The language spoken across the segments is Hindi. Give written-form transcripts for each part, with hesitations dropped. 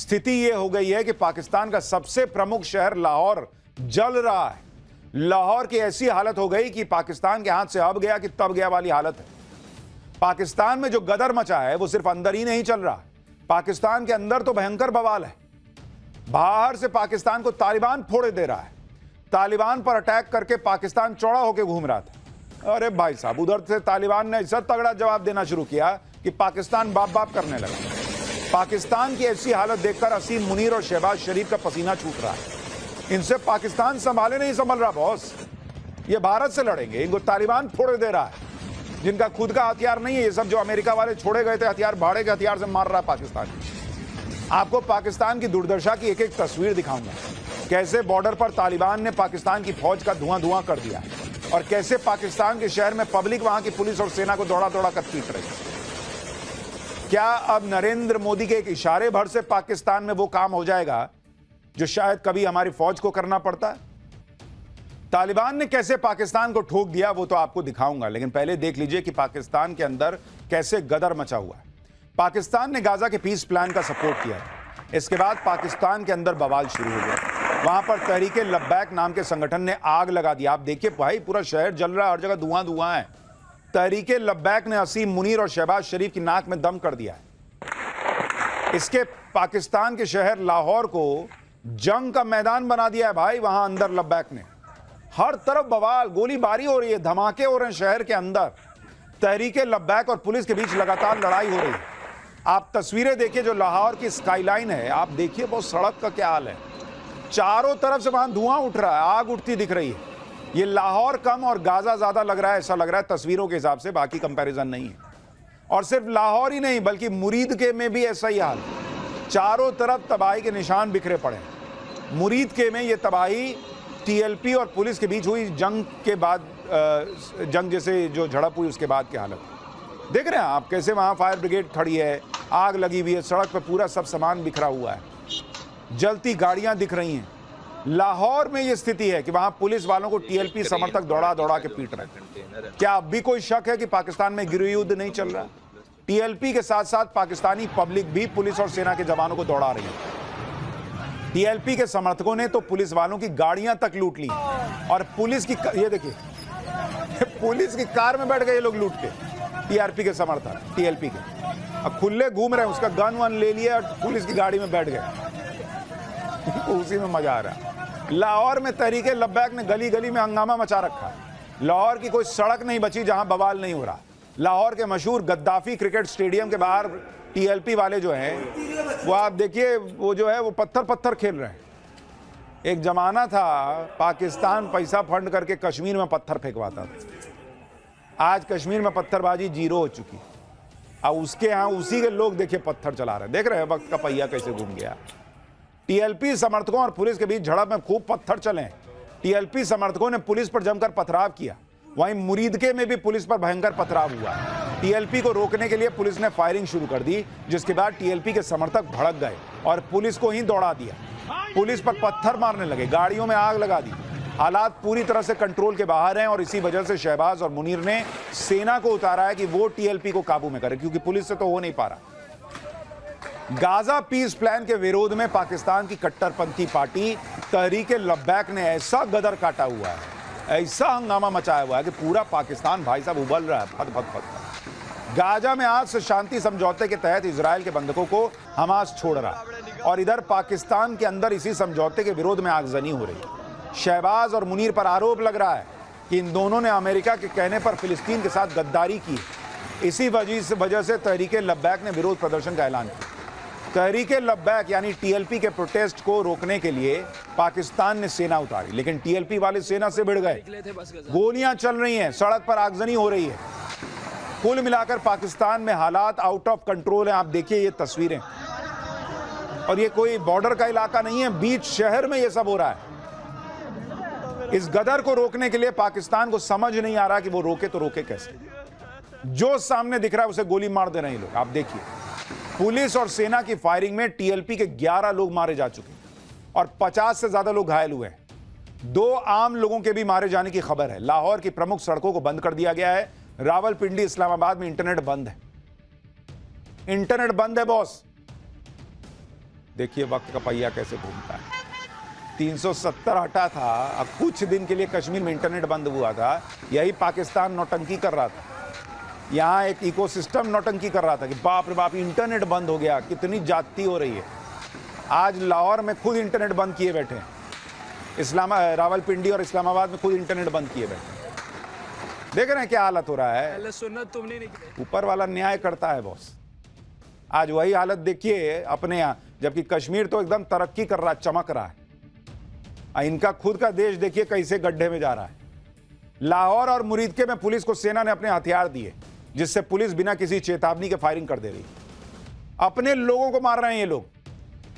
स्थिति यह हो गई है कि पाकिस्तान का सबसे प्रमुख शहर लाहौर जल रहा है। लाहौर की ऐसी हालत हो गई कि पाकिस्तान के हाथ से अब गया कि तब गया वाली हालत है। पाकिस्तान में जो गदर मचा है वो सिर्फ अंदर ही नहीं चल रहा, पाकिस्तान के अंदर तो भयंकर बवाल है। बाहर से पाकिस्तान को तालिबान फोड़े दे रहा है। तालिबान पर अटैक करके पाकिस्तान चौड़ा होकर घूम रहा था। अरे भाई साहब, उधर से तालिबान ने ऐसा तगड़ा जवाब देना शुरू किया कि पाकिस्तान बाप बाप करने लगा। पाकिस्तान की ऐसी हालत देखकर असीम मुनीर और शहबाज शरीफ का पसीना छूट रहा है। इनसे पाकिस्तान संभाले नहीं संभल रहा बॉस। ये भारत से लड़ेंगे, इनको तालिबान फोड़े दे रहा है, जिनका खुद का हथियार नहीं है। ये सब जो अमेरिका वाले छोड़े गए थे हथियार, भाड़े के हथियार से मार रहा है पाकिस्तान। आपको पाकिस्तान की दुर्दशा की एक एक तस्वीर दिखाऊंगा, कैसे बॉर्डर पर तालिबान ने पाकिस्तान की फौज का धुआं धुआं कर दिया और कैसे पाकिस्तान के शहर में पब्लिक वहां की पुलिस और सेना को दौड़ा दौड़ा कर पीट रही है। क्या अब नरेंद्र मोदी के एक इशारे भर से पाकिस्तान में वो काम हो जाएगा जो शायद कभी हमारी फौज को करना पड़ता? तालिबान ने कैसे पाकिस्तान को ठोक दिया वो तो आपको दिखाऊंगा, लेकिन पहले देख लीजिए कि पाकिस्तान के अंदर कैसे गदर मचा हुआ है। पाकिस्तान ने गाजा के पीस प्लान का सपोर्ट किया है। इसके बाद पाकिस्तान के अंदर बवाल शुरू हो गया। वहां पर तहरीके लब्बैक नाम के संगठन ने आग लगा दी। आप देखिए भाई, पूरा शहर जल रहा है, हर जगह धुआं धुआं है। तहरीके लब्बैक ने असीम मुनीर और शहबाज शरीफ की नाक में दम कर दिया है। इसके पाकिस्तान के शहर लाहौर को जंग का मैदान बना दिया है भाई। वहां अंदर लब्बैक ने हर तरफ बवाल, गोलीबारी हो रही है, धमाके हो रहे हैं शहर के अंदर। तहरीके लब्बैक और पुलिस के बीच लगातार लड़ाई हो रही है। आप तस्वीरें देखिए, जो लाहौर की स्काईलाइन है, आप देखिए बहुत सड़क का क्या हाल है। चारों तरफ से वहां धुआं उठ रहा है, आग उठती दिख रही है। ये लाहौर कम और गाजा ज्यादा लग रहा है, ऐसा लग रहा है तस्वीरों के हिसाब से, बाकी कंपैरिजन नहीं है। और सिर्फ लाहौर ही नहीं बल्कि मुरीद के में भी ऐसा ही हाल। चारों तरफ तबाही के निशान बिखरे पड़े हैं। मुरीद के में ये तबाही टीएलपी और पुलिस के बीच हुई जंग के बाद, जंग जैसे जो झड़प हुई उसके बाद की हालत देख रहे हैं आप। कैसे वहां फायर ब्रिगेड खड़ी है, आग लगी हुई है, सड़क पे पूरा सब सामान बिखरा हुआ है, जलती गाड़ियां दिख रही हैं। लाहौर में यह स्थिति है कि वहां पुलिस वालों को टीएलपी समर्थक दौड़ा दौड़ा के पीट रहे हैं। क्या अब भी कोई शक है कि पाकिस्तान में गृह युद्ध नहीं चल रहा? टीएलपी के साथ साथ पाकिस्तानी पब्लिक भी पुलिस और सेना के जवानों को दौड़ा रही है। टीएलपी के समर्थकों ने तो पुलिस वालों की गाड़ियां तक लूट ली और पुलिस की, ये देखिए पुलिस की कार में बैठ गए ये लोग लूट के। टीआरपी के समर्थक टीएलपी के अब खुले घूम रहे हैं, उसका गन वन ले लिया और पुलिस की गाड़ी में बैठ गए। उसी में मजा आ रहा है। लाहौर में तहरीके लब्बैक ने गली गली में हंगामा मचा रखा है। लाहौर की कोई सड़क नहीं बची जहां बवाल नहीं हो रहा। लाहौर के मशहूर गद्दाफी क्रिकेट स्टेडियम के बाहर टीएलपी वाले जो हैं वो आप देखिए, वो जो है वो पत्थर पत्थर खेल रहे हैं। एक जमाना था पाकिस्तान पैसा फंड करके कश्मीर में पत्थर फेंकवाता था। आज कश्मीर में पत्थरबाजी जीरो हो चुकी है। अब उसके यहाँ उसी के लोग देखिए पत्थर चला रहे हैं। देख रहे हैं वक्त का पहिया कैसे घूम गया। टीएलपी समर्थकों और पुलिस के बीच झड़प में खूब पत्थर चले। टीएलपी समर्थकों ने पुलिस पर जमकर पथराव किया। वहीं मुरीदके में भी पुलिस पर भयंकर पथराव हुआ। टीएलपी को रोकने के लिए पुलिस ने फायरिंग शुरू कर दी, जिसके बाद टीएलपी के समर्थक भड़क गए और पुलिस को ही दौड़ा दिया। पुलिस पर पत्थर मारने लगे, गाड़ियों में आग लगा दी। हालात पूरी तरह से कंट्रोल के बाहर हैं और इसी वजह से शहबाज और मुनीर ने सेना को उतारा है कि वो टीएलपी को काबू में करे, क्योंकि पुलिस से तो हो नहीं पा रहा। गाजा पीस प्लान के विरोध में पाकिस्तान की कट्टरपंथी पार्टी तहरीके लब्बैक ने ऐसा गदर काटा हुआ है, ऐसा हंगामा मचाया हुआ है कि पूरा पाकिस्तान भाई साहब उबल रहा है, फट फट फट। गाजा में आज से शांति समझौते के तहत इजराइल के बंधकों को हमास छोड़ रहा है और इधर पाकिस्तान के अंदर इसी समझौते के विरोध में आगजनी हो रही है। शहबाज और मुनीर पर आरोप लग रहा है कि इन दोनों ने अमेरिका के कहने पर फिलिस्तीन के साथ गद्दारी की। इसी वजह से तहरीके लब्बैक ने विरोध प्रदर्शन का ऐलान किया। तहरीके लब्बैक यानी टीएलपी के प्रोटेस्ट को रोकने के लिए पाकिस्तान ने सेना उतारी, लेकिन टीएलपी वाले सेना से भिड़ गए। गोलियां चल रही हैं, सड़क पर आगजनी हो रही है। कुल मिलाकर पाकिस्तान में हालात आउट ऑफ कंट्रोल हैं। आप देखिए ये तस्वीरें, और ये कोई बॉर्डर का इलाका नहीं है, बीच शहर में ये सब हो रहा है। इस गदर को रोकने के लिए पाकिस्तान को समझ नहीं आ रहा कि वो रोके तो रोके कैसे। जो सामने दिख रहा है उसे गोली मार दे रहे हैं लोग। आप देखिए पुलिस और सेना की फायरिंग में टीएलपी के 11 लोग मारे जा चुके हैं और 50 से ज्यादा लोग घायल हुए हैं। 2 आम लोगों के भी मारे जाने की खबर है। लाहौर की प्रमुख सड़कों को बंद कर दिया गया है। रावलपिंडी, इस्लामाबाद में इंटरनेट बंद है। इंटरनेट बंद है बॉस। देखिए वक्त का पहिया कैसे घूमता है। 370 हटा था, अब कुछ दिन के लिए कश्मीर में इंटरनेट बंद हुआ था, यही पाकिस्तान नौटंकी कर रहा था। यहाँ एक इकोसिस्टम नौटंकी कर रहा था कि बाप रे बाप इंटरनेट बंद हो गया, कितनी जाती हो रही है। आज लाहौर में खुद इंटरनेट बंद किए बैठे हैं, रावलपिंडी और इस्लामाबाद में खुद इंटरनेट बंद किए बैठे हैं। देख रहे हैं क्या हालत हो रहा है। ऊपर वाला न्याय करता है बॉस। आज वही हालत देखिए अपने यहाँ, जबकि कश्मीर तो एकदम तरक्की कर रहा है, चमक रहा है। इनका खुद का देश देखिए कैसे गड्ढे में जा रहा है। लाहौर और मुरीदके में पुलिस को सेना ने अपने हथियार दिए, जिससे पुलिस बिना किसी चेतावनी के फायरिंग कर दे रही। अपने लोगों को मार रहे हैं ये लोग।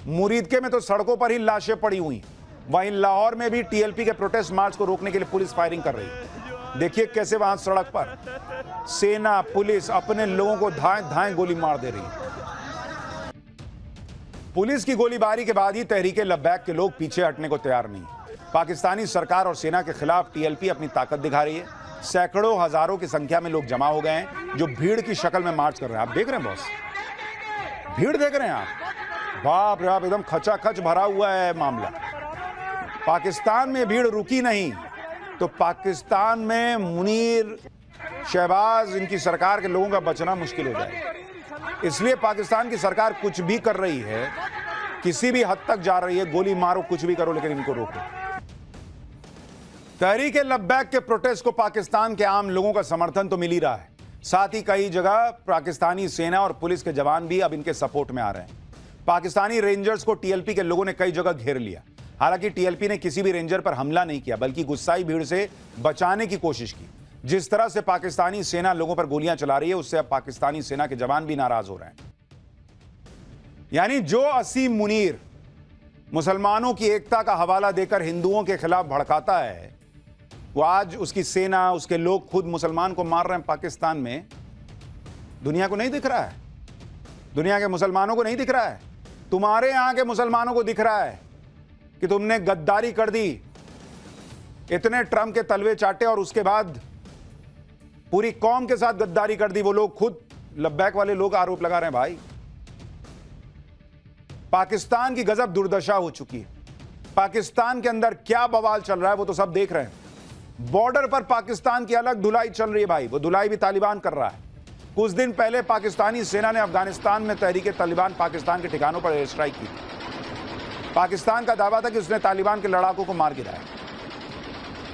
मुरीदके में तो सड़कों पर ही लाशें पड़ी हुई, वहीं लाहौर में भी टीएलपी के प्रोटेस्ट मार्च को रोकने के लिए पुलिस फायरिंग कर रही है। देखिए कैसे वहां सड़क पर सेना पुलिस अपने लोगों को धाएं धाएं गोली मार दे रही है। पुलिस की गोलीबारी के बाद ही तहरीके लब्बैक के लोग पीछे हटने को तैयार नहीं। पाकिस्तानी सरकार और सेना के खिलाफ टीएलपी अपनी ताकत दिखा रही है। सैकड़ों हजारों की संख्या में लोग जमा हो गए हैं, जो भीड़ की शक्ल में मार्च कर रहे हैं। आप देख रहे हैं बॉस, भीड़ देख रहे हैं आप, बाप रे बाप, एकदम खचाखच भरा हुआ है मामला। पाकिस्तान में भीड़ रुकी नहीं तो पाकिस्तान में मुनीर, शहबाज, इनकी सरकार के लोगों का बचना मुश्किल हो जाएगा। इसलिए पाकिस्तान की सरकार कुछ भी कर रही है, किसी भी हद तक जा रही है, गोली मारो कुछ भी करो, लेकिन इनको रोको। तहरीक लब्बैक के प्रोटेस्ट को पाकिस्तान के आम लोगों का समर्थन तो मिल ही रहा है, साथ ही कई जगह पाकिस्तानी सेना और पुलिस के जवान भी अब इनके सपोर्ट में आ रहे हैं। पाकिस्तानी रेंजर्स को टीएलपी के लोगों ने कई जगह घेर लिया। हालांकि टीएलपी ने किसी भी रेंजर पर हमला नहीं किया, बल्कि गुस्साई भीड़ से बचाने की कोशिश की। जिस तरह से पाकिस्तानी सेना लोगों पर गोलियां चला रही है, उससे अब पाकिस्तानी सेना के जवान भी नाराज हो रहे हैं। यानी जो असीम मुनीर मुसलमानों की एकता का हवाला देकर हिंदुओं के खिलाफ भड़काता है, वो आज उसकी सेना, उसके लोग खुद मुसलमान को मार रहे हैं पाकिस्तान में। दुनिया को नहीं दिख रहा है, दुनिया के मुसलमानों को नहीं दिख रहा है। तुम्हारे यहां के मुसलमानों को दिख रहा है कि तुमने गद्दारी कर दी, इतने ट्रम्प के तलवे चाटे और उसके बाद पूरी कौम के साथ गद्दारी कर दी। वो लोग खुद लब्बैक वाले लोग आरोप लगा रहे हैं। भाई पाकिस्तान की गजब दुर्दशा हो चुकी है। पाकिस्तान के अंदर क्या बवाल चल रहा है वो तो सब देख रहे हैं। बॉर्डर पर पाकिस्तान की अलग धुलाई चल रही है भाई, वो धुलाई भी तालिबान कर रहा है। कुछ दिन पहले पाकिस्तानी सेना ने अफगानिस्तान में तहरीके तालिबान पाकिस्तान के ठिकानों पर एयर स्ट्राइक की। पाकिस्तान का दावा था कि उसने तालिबान के लड़ाकों को मार गिराया,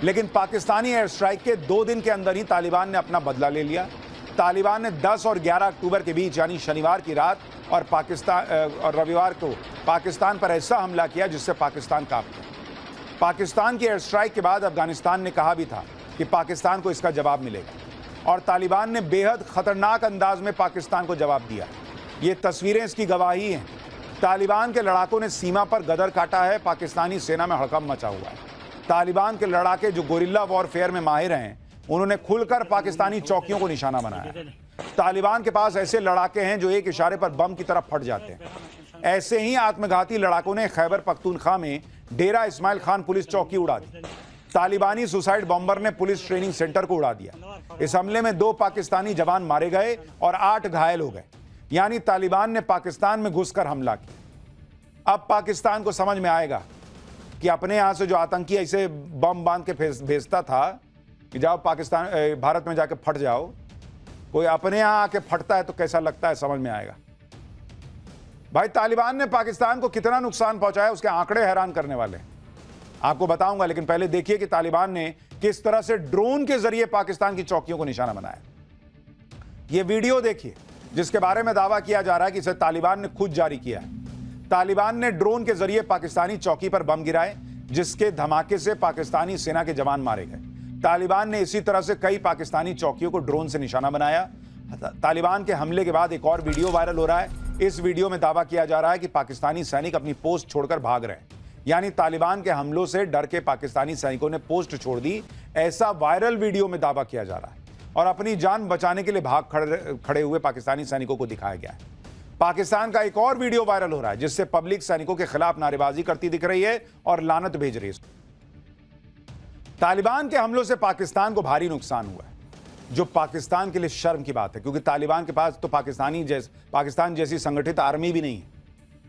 लेकिन पाकिस्तानी एयर स्ट्राइक के 2 दिन के अंदर ही तालिबान ने अपना बदला ले लिया। तालिबान ने 10 और 11 अक्टूबर के बीच, यानी शनिवार की रात और रविवार को पाकिस्तान पर ऐसा हमला किया जिससे पाकिस्तान कांप गया। पाकिस्तान की एयर स्ट्राइक के बाद अफगानिस्तान ने कहा भी था कि पाकिस्तान को इसका जवाब मिलेगा, और तालिबान ने बेहद खतरनाक अंदाज में पाकिस्तान को जवाब दिया। ये तस्वीरें इसकी गवाही हैं। तालिबान के लड़ाकों ने सीमा पर गदर काटा है, पाकिस्तानी सेना में हड़कंप मचा हुआ है। तालिबान के लड़ाके जो गोरिल्ला वॉरफेयर में माहिर हैं, उन्होंने खुलकर पाकिस्तानी चौकियों को निशाना बनाया। तालिबान के पास ऐसे लड़ाके हैं जो एक इशारे पर बम की तरफ फट जाते हैं। ऐसे ही आत्मघाती लड़ाकों ने खैबर पख्तूनख्वा में डेरा इस्माइल खान पुलिस चौकी उड़ा दी। तालिबानी सुसाइड बॉम्बर ने पुलिस ट्रेनिंग सेंटर को उड़ा दिया। इस हमले में 2 पाकिस्तानी जवान मारे गए और 8 घायल हो गए। यानी तालिबान ने पाकिस्तान में घुसकर हमला किया। अब पाकिस्तान को समझ में आएगा कि अपने यहां से जो आतंकी ऐसे बम बांध के भेजता था कि जाओ पाकिस्तान, भारत में जाके फट जाओ, कोई अपने यहां आके फटता है तो कैसा लगता है, समझ में आएगा। भाई तालिबान ने पाकिस्तान को कितना नुकसान पहुंचाया, उसके आंकड़े हैरान करने वाले, आपको बताऊंगा। लेकिन पहले देखिए कि तालिबान ने किस तरह से ड्रोन के जरिए पाकिस्तान की चौकियों को निशाना बनाया। यह वीडियो देखिए जिसके बारे में दावा किया जा रहा है कि इसे तालिबान ने खुद जारी किया है। तालिबान ने ड्रोन के जरिए पाकिस्तानी चौकी पर बम गिराए, जिसके धमाके से पाकिस्तानी सेना के जवान मारे गए। तालिबान ने इसी तरह से कई पाकिस्तानी चौकियों को ड्रोन से निशाना बनाया। तालिबान के हमले के बाद एक और वीडियो वायरल हो रहा है। इस वीडियो में दावा किया जा रहा है कि पाकिस्तानी सैनिक अपनी पोस्ट छोड़कर भाग रहे हैं। यानी तालिबान के हमलों से डर के पाकिस्तानी सैनिकों ने पोस्ट छोड़ दी, ऐसा वायरल वीडियो में दावा किया जा रहा है। और अपनी जान बचाने के लिए भाग खड़े हुए पाकिस्तानी सैनिकों को दिखाया गया है। पाकिस्तान का एक और वीडियो वायरल हो रहा है जिससे पब्लिक सैनिकों के खिलाफ नारेबाजी करती दिख रही है और लानत भेज रही है। तालिबान के हमलों से पाकिस्तान को भारी नुकसान हुआ है, जो पाकिस्तान के लिए शर्म की बात है, क्योंकि तालिबान के पास तो पाकिस्तान जैसी संगठित आर्मी भी नहीं है।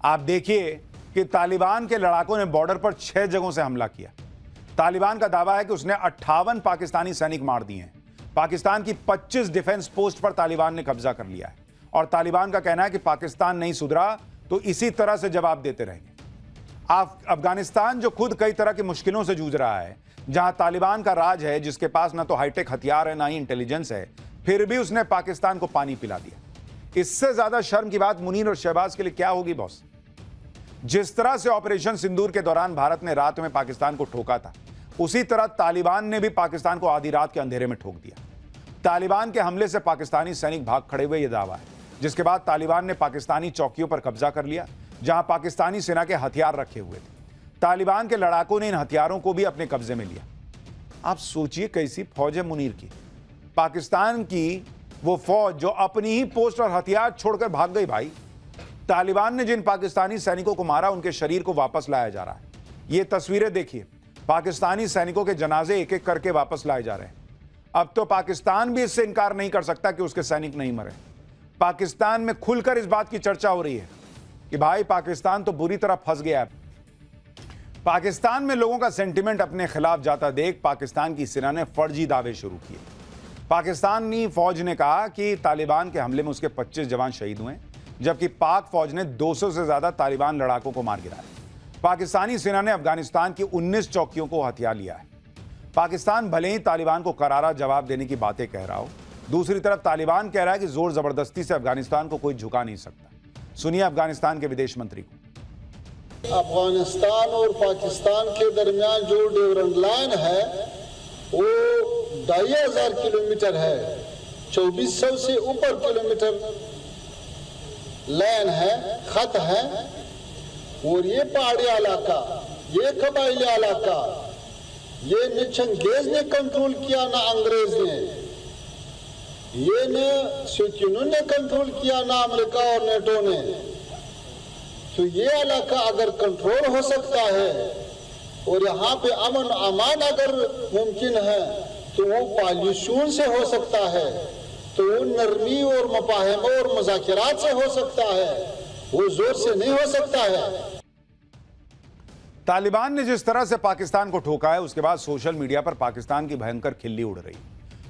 आप देखिए कि तालिबान के लड़ाकों ने बॉर्डर पर 6 जगहों से हमला किया। तालिबान का दावा है कि उसने 58 पाकिस्तानी सैनिक मार दिए हैं। पाकिस्तान की 25 डिफेंस पोस्ट पर तालिबान ने कब्जा कर लिया है और तालिबान का कहना है कि पाकिस्तान नहीं सुधरा तो इसी तरह से जवाब देते रहेंगे। अफगानिस्तान जो खुद कई तरह की मुश्किलों से जूझ रहा है, जहां तालिबान का राज है, जिसके पास ना तो हाईटेक हथियार है ना ही इंटेलिजेंस है, फिर भी उसने पाकिस्तान को पानी पिला दिया। इससे ज्यादा शर्म की बात मुनीर और शहबाज के लिए क्या होगी बॉस? जिस तरह से ऑपरेशन सिंदूर के दौरान भारत ने रात में पाकिस्तान को ठोका था, उसी तरह तालिबान ने भी पाकिस्तान को आधी रात के अंधेरे में ठोक दिया। तालिबान के हमले से पाकिस्तानी सैनिक भाग खड़े हुए, यह दावा है, जिसके बाद तालिबान ने पाकिस्तानी चौकियों पर कब्जा कर लिया जहां पाकिस्तानी सेना के हथियार रखे हुए थे। तालिबान के लड़ाकों ने इन हथियारों को भी अपने कब्जे में लिया। आप सोचिए कैसी फौज है मुनीर की। पाकिस्तान की वो फौज जो अपनी ही पोस्ट और हथियार छोड़कर भाग गई। भाई, तालिबान ने जिन पाकिस्तानी सैनिकों को मारा उनके शरीर को वापस लाया जा रहा है। ये तस्वीरें देखिए, पाकिस्तानी सैनिकों के जनाजे एक एक करके वापस लाए जा रहे हैं। अब तो पाकिस्तान भी इससे इनकार नहीं कर सकता कि उसके सैनिक नहीं मरे। पाकिस्तान में खुलकर इस बात की चर्चा हो रही है कि भाई पाकिस्तान तो बुरी तरह फंस गया है। पाकिस्तान में लोगों का सेंटिमेंट अपने खिलाफ जाता देख पाकिस्तान की सेना ने फर्जी दावे शुरू किए। पाकिस्तानी फौज ने कहा कि तालिबान के हमले में उसके 25 जवान शहीद हुए, जबकि पाक फौज ने 200 से ज्यादा तालिबान लड़ाकों को मार गिराया। पाकिस्तानी सेना ने अफगानिस्तान की 19 चौकियों को हथिया लिया है। पाकिस्तान भले ही तालिबान को करारा जवाब देने की बातें कह रहा हो, दूसरी तरफ तालिबान कह रहा है कि जोर जबरदस्ती से अफगानिस्तान को कोई झुका नहीं सकता। सुनिए अफगानिस्तान के विदेश मंत्री को। अफगानिस्तान और पाकिस्तान के दरमियान जो ड्यूरेंट लाइन है वो 2500 किलोमीटर है, 2400 से ऊपर किलोमीटर लाइन है, खत है। और ये पहाड़ी इलाका, ये कबायली इलाका, ये न चंगेज ने कंट्रोल किया ना अंग्रेज ने, ये न शौकीनों ने कंट्रोल किया ना अमेरिका और नेटो ने। तो ये इलाका अगर कंट्रोल हो सकता है और यहाँ पे अमन अमान अगर मुमकिन है तो वो पॉल्यूशन से हो सकता है, तो वो नरमी और मफाहम और मुज़ाकिरात से हो सकता है, वो जोर से नहीं हो सकता है। तालिबान ने जिस तरह से पाकिस्तान को ठोका है, उसके बाद सोशल मीडिया पर पाकिस्तान की भयंकर खिल्ली उड़ रही।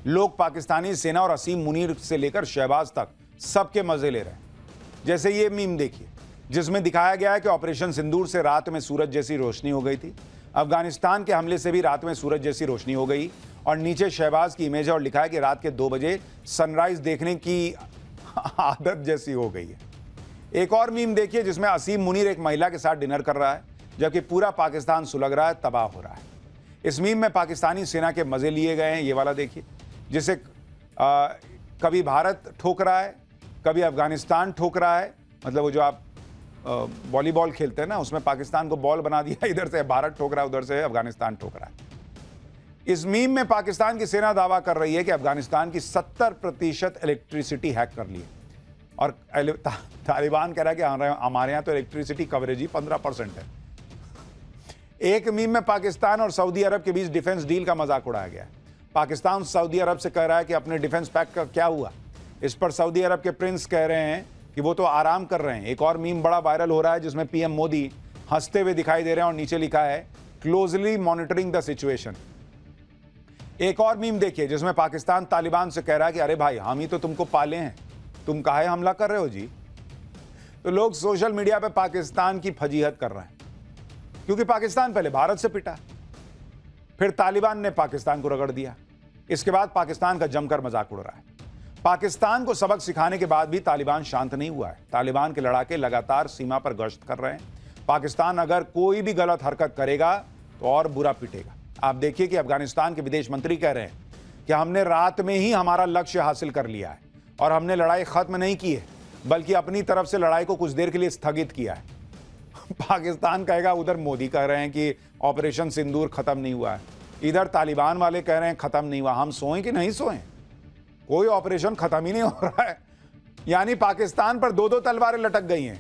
लोग पाकिस्तानी सेना और असीम मुनीर से लेकर शहबाज तक सबके मजे ले रहे हैं। जैसे ये मीम देखिए, जिसमें दिखाया गया है कि ऑपरेशन सिंदूर से रात में सूरज जैसी रोशनी हो गई थी। अफगानिस्तान के हमले से भी रात में सूरज जैसी रोशनी हो गई और नीचे शहबाज की इमेज है और लिखा है कि रात के 2 बजे सनराइज देखने की आदत जैसी हो गई है। एक और मीम देखिए जिसमें असीम मुनीर एक महिला के साथ डिनर कर रहा है, जबकि पूरा पाकिस्तान सुलग रहा है, तबाह हो रहा है। इस मीम में पाकिस्तानी सेना के मजे लिए गए हैं। ये वाला देखिए, जिसे कभी भारत ठोक रहा है, कभी अफगानिस्तान ठोक रहा है। मतलब वो जो आप वॉलीबॉल खेलते हैं ना, उसमें पाकिस्तान को बॉल बना दिया, इधर से भारत ठोक रहा है, उधर से अफगानिस्तान ठोक रहा है। इस मीम में पाकिस्तान की सेना दावा कर रही है कि अफगानिस्तान की 70% इलेक्ट्रिसिटी हैक कर ली है और तालिबान कह रहा है कि हमारे यहाँ तो इलेक्ट्रिसिटी कवरेज ही 15% है। एक मीम में पाकिस्तान और सऊदी अरब के बीच डिफेंस डील का मजाक उड़ाया गया है। पाकिस्तान सऊदी अरब से कह रहा है कि अपने डिफेंस पैक का क्या हुआ। इस पर सऊदी अरब के प्रिंस कह रहे हैं कि वो तो आराम कर रहे हैं। एक और मीम बड़ा वायरल हो रहा है जिसमें पीएम मोदी हंसते हुए दिखाई दे रहे हैं और नीचे लिखा है क्लोजली मॉनिटरिंग द सिचुएशन। एक और मीम देखिए जिसमें पाकिस्तान तालिबान से कह रहा है कि अरे भाई हम ही तो तुमको पाले हैं, तुम काहे हमला कर रहे हो जी। तो लोग सोशल मीडिया पे पाकिस्तान की फजीहत कर रहे हैं क्योंकि पाकिस्तान पहले भारत से पिटा, फिर तालिबान ने पाकिस्तान को रगड़ दिया। इसके बाद पाकिस्तान का जमकर मजाक उड़ रहा है। पाकिस्तान को सबक सिखाने के बाद भी तालिबान शांत नहीं हुआ है। तालिबान के लड़ाके लगातार सीमा पर गश्त कर रहे हैं। पाकिस्तान अगर कोई भी गलत हरकत करेगा तो और बुरा पिटेगा। आप देखिए कि अफगानिस्तान के विदेश मंत्री कह रहे हैं कि हमने रात में ही हमारा लक्ष्य हासिल कर लिया है और हमने लड़ाई खत्म नहीं की है, बल्कि अपनी तरफ से लड़ाई को कुछ देर के लिए स्थगित किया है। पाकिस्तान कहेगा, उधर मोदी कह रहे हैं कि ऑपरेशन सिंदूर खत्म नहीं हुआ है, इधर तालिबान वाले कह रहे हैं खत्म नहीं हुआ। हम सोएं कि नहीं सोएं? कोई ऑपरेशन खत्म ही नहीं हो रहा है। यानी पाकिस्तान पर 2-2 तलवारें लटक गई हैं।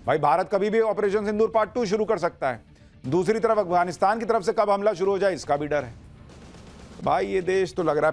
भाई भारत कभी भी ऑपरेशन सिंदूर पार्ट 2 शुरू कर सकता है। दूसरी तरफ अफगानिस्तान की तरफ से कब हमला शुरू हो जाए इसका भी डर है। भाई ये देश तो लग रहा है